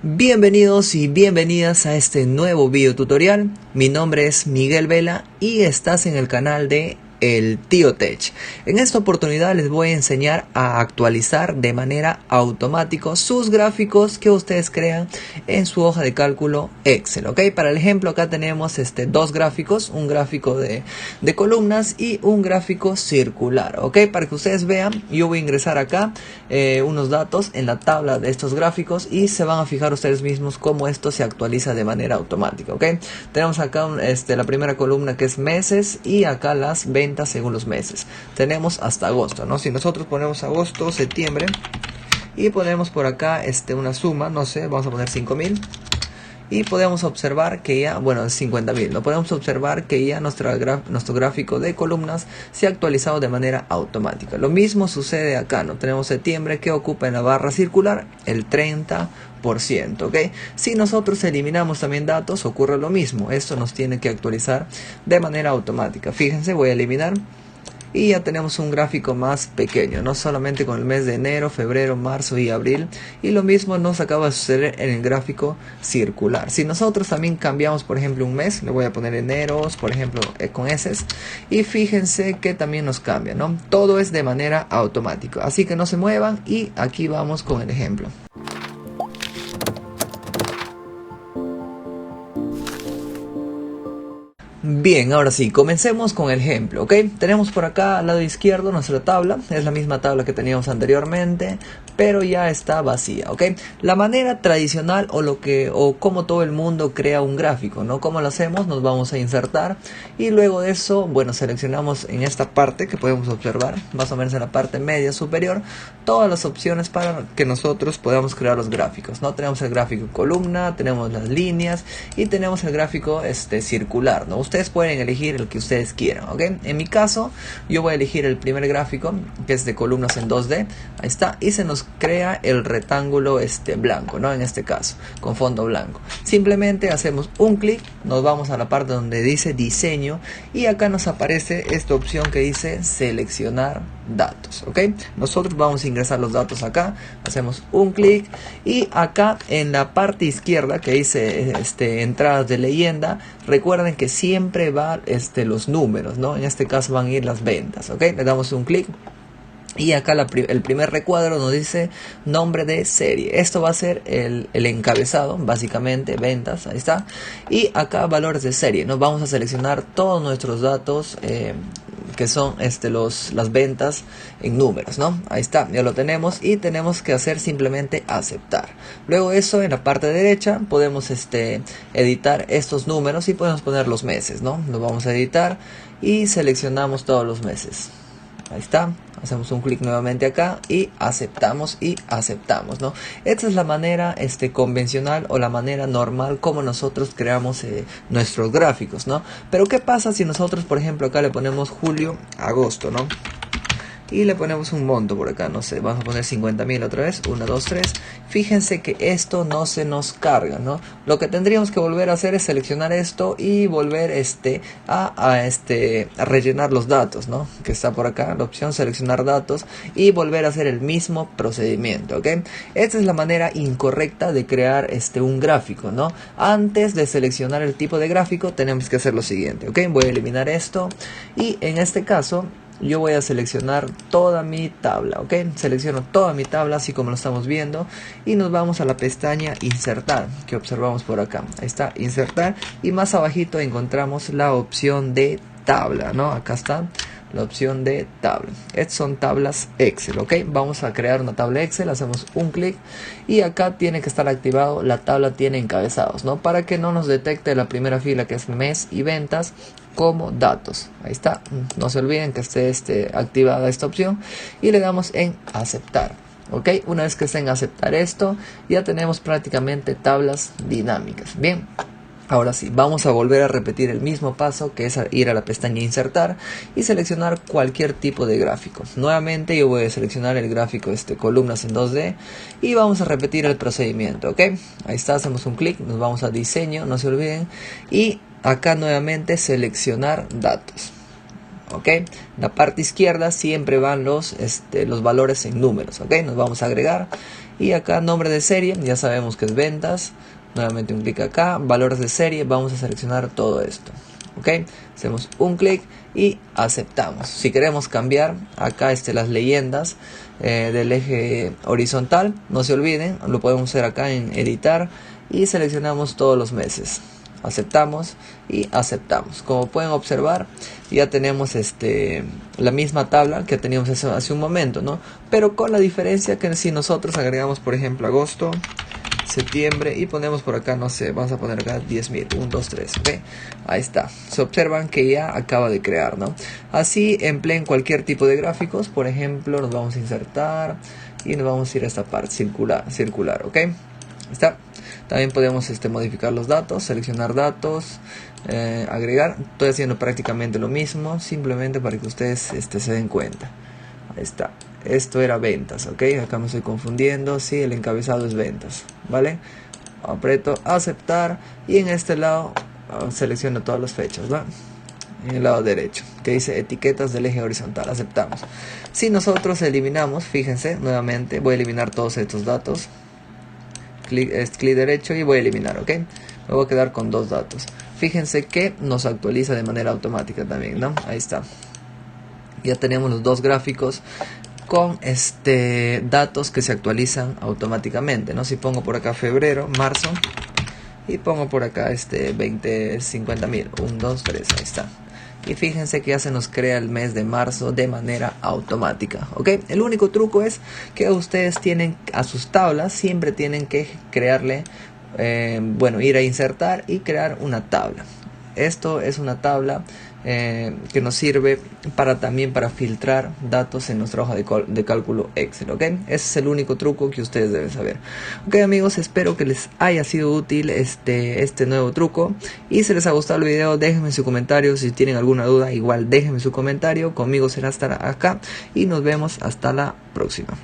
Bienvenidos y bienvenidas a este nuevo video tutorial. Mi nombre es Miguel Vela y estás en el canal de El Tío Tech. En esta oportunidad les voy a enseñar a actualizar de manera automática sus gráficos que ustedes crean en su hoja de cálculo Excel, ¿ok? Para el ejemplo acá tenemos dos gráficos, un gráfico de columnas y un gráfico circular, ¿ok? Para que ustedes vean, yo voy a ingresar acá unos datos en la tabla de estos gráficos y se van a fijar ustedes mismos cómo esto se actualiza de manera automática, ¿ok? Tenemos acá la primera columna que es meses y acá las ventas según los meses. Tenemos hasta agosto, ¿no? Si nosotros ponemos agosto, septiembre y ponemos por acá una suma, no sé, vamos a poner 5.000 y podemos observar que ya, bueno, 50.000, ¿no? Podemos observar que ya nuestro gráfico de columnas se ha actualizado de manera automática. Lo mismo sucede acá, ¿no? Tenemos septiembre que ocupa en la barra circular el 30%, ¿ok? Si nosotros eliminamos también datos, ocurre lo mismo. Esto nos tiene que actualizar de manera automática. Fíjense, voy a eliminar y ya tenemos un gráfico más pequeño, no solamente con el mes de enero, febrero, marzo y abril. Y lo mismo nos acaba de suceder en el gráfico circular. Si nosotros también cambiamos, por ejemplo, un mes, le voy a poner eneros, por ejemplo, con S, y fíjense que también nos cambia, ¿no? Todo es de manera automática, así que no se muevan y aquí vamos con el ejemplo. Bien, ahora sí, comencemos con el ejemplo, ¿ok? Tenemos por acá al lado izquierdo nuestra tabla, es la misma tabla que teníamos anteriormente, pero ya está vacía, ¿ok? La manera tradicional o como todo el mundo crea un gráfico, ¿no? ¿Cómo lo hacemos? Nos vamos a insertar y luego de eso, bueno, seleccionamos en esta parte que podemos observar, más o menos en la parte media superior, todas las opciones para que nosotros podamos crear los gráficos, ¿no? Tenemos el gráfico columna, tenemos las líneas y tenemos el gráfico circular, ¿no? Ustedes pueden elegir el que ustedes quieran, ¿ok? En mi caso, yo voy a elegir el primer gráfico, que es de columnas en 2D. Ahí está. Y se nos crea el rectángulo blanco, ¿no? En este caso, con fondo blanco. Simplemente hacemos un clic, nos vamos a la parte donde dice diseño y acá nos aparece esta opción que dice seleccionar datos, ¿ok? Nosotros vamos a ingresar los datos acá, hacemos un clic y acá en la parte izquierda que dice entradas de leyenda, recuerden que siempre va los números, ¿no? En este caso van a ir las ventas, ¿ok? Le damos un clic y acá el primer recuadro nos dice nombre de serie. Esto va a ser el encabezado, básicamente, ventas, ahí está. Y acá valores de serie, ¿no? Vamos a seleccionar todos nuestros datos que son las ventas en números, ¿no? Ahí está, ya lo tenemos y tenemos que hacer simplemente aceptar. Luego de eso, en la parte derecha podemos editar estos números y podemos poner los meses, ¿no? Lo vamos a editar y seleccionamos todos los meses. Ahí está, hacemos un clic nuevamente acá y aceptamos, ¿no? Esta es la manera convencional o la manera normal como nosotros creamos nuestros gráficos, ¿no? Pero ¿qué pasa si nosotros, por ejemplo, acá le ponemos julio, agosto, ¿no? Y le ponemos un monto por acá, no sé, vamos a poner 50.000 otra vez, 1, 2, 3. Fíjense que esto no se nos carga, ¿no? Lo que tendríamos que volver a hacer es seleccionar esto y volver a rellenar los datos, ¿no? Que está por acá, la opción seleccionar datos y volver a hacer el mismo procedimiento, ¿ok? Esta es la manera incorrecta de crear un gráfico, ¿no? Antes de seleccionar el tipo de gráfico tenemos que hacer lo siguiente, ¿ok? Voy a eliminar esto y en este caso yo voy a seleccionar toda mi tabla, ¿ok? Selecciono toda mi tabla así como lo estamos viendo y nos vamos a la pestaña insertar que observamos por acá. Ahí está, insertar y más abajito encontramos la opción de tabla, ¿no? Acá está la opción de tabla. Estas son tablas Excel, ¿ok? Vamos a crear una tabla Excel, hacemos un clic y acá tiene que estar activado, la tabla tiene encabezados, ¿no? Para que no nos detecte la primera fila que es mes y ventas como datos. Ahí está, no se olviden que esté activada esta opción y le damos en aceptar. ¿Ok? Una vez que esté en aceptar esto, ya tenemos prácticamente tablas dinámicas. Bien. Ahora sí, vamos a volver a repetir el mismo paso, que es ir a la pestaña insertar y seleccionar cualquier tipo de gráfico. Nuevamente yo voy a seleccionar el gráfico columnas en 2D y vamos a repetir el procedimiento, ¿ok? Ahí está, hacemos un clic, nos vamos a diseño, no se olviden, y acá nuevamente seleccionar datos. ¿Ok? La parte izquierda siempre van los valores en números, ¿ok? Nos vamos a agregar Y acá nombre de serie, ya sabemos que es ventas. Nuevamente un clic acá, valores de serie, vamos a seleccionar todo esto. Ok, hacemos un clic y aceptamos. Si queremos cambiar acá las leyendas del eje horizontal, no se olviden, lo podemos hacer acá en editar y seleccionamos todos los meses. Aceptamos y aceptamos. Como pueden observar, ya tenemos la misma tabla que teníamos hace un momento, ¿no? Pero con la diferencia que si nosotros agregamos, por ejemplo, agosto, septiembre y ponemos por acá, no sé, vamos a poner acá 10.000, 1, 2, 3, ok, ahí está, se observan que ya acaba de crear, ¿no? Así empleen cualquier tipo de gráficos, por ejemplo, nos vamos a insertar y nos vamos a ir a esta parte, circular, ok, ahí está. También podemos modificar los datos, seleccionar datos, agregar, estoy haciendo prácticamente lo mismo, simplemente para que ustedes se den cuenta, ahí está. Esto era ventas, ok, acá me estoy confundiendo, sí, el encabezado es ventas, ¿vale? Aprieto aceptar y en este lado selecciono todas las fechas, ¿va? En el lado derecho, que dice etiquetas del eje horizontal, aceptamos. Si nosotros eliminamos, fíjense, nuevamente voy a eliminar todos estos datos, clic derecho y voy a eliminar, ok, me voy a quedar con dos datos. Fíjense que nos actualiza de manera automática también, ¿no? Ahí está. Ya tenemos los dos gráficos con datos que se actualizan automáticamente, ¿no? Si pongo por acá febrero, marzo y pongo por acá 50.000, 1, 2, 3, ahí está. Y fíjense que ya se nos crea el mes de marzo de manera automática, ¿ok? El único truco es que ustedes tienen a sus tablas, siempre tienen que crearle, ir a insertar y crear una tabla. Esto es una tabla que nos sirve también para filtrar datos en nuestra hoja de cálculo Excel, ¿ok? Ese es el único truco que ustedes deben saber. Ok, amigos, espero que les haya sido útil este nuevo truco. Y si les ha gustado el video, déjenme su comentario. Si tienen alguna duda, igual déjenme su comentario. Conmigo será hasta acá y nos vemos hasta la próxima.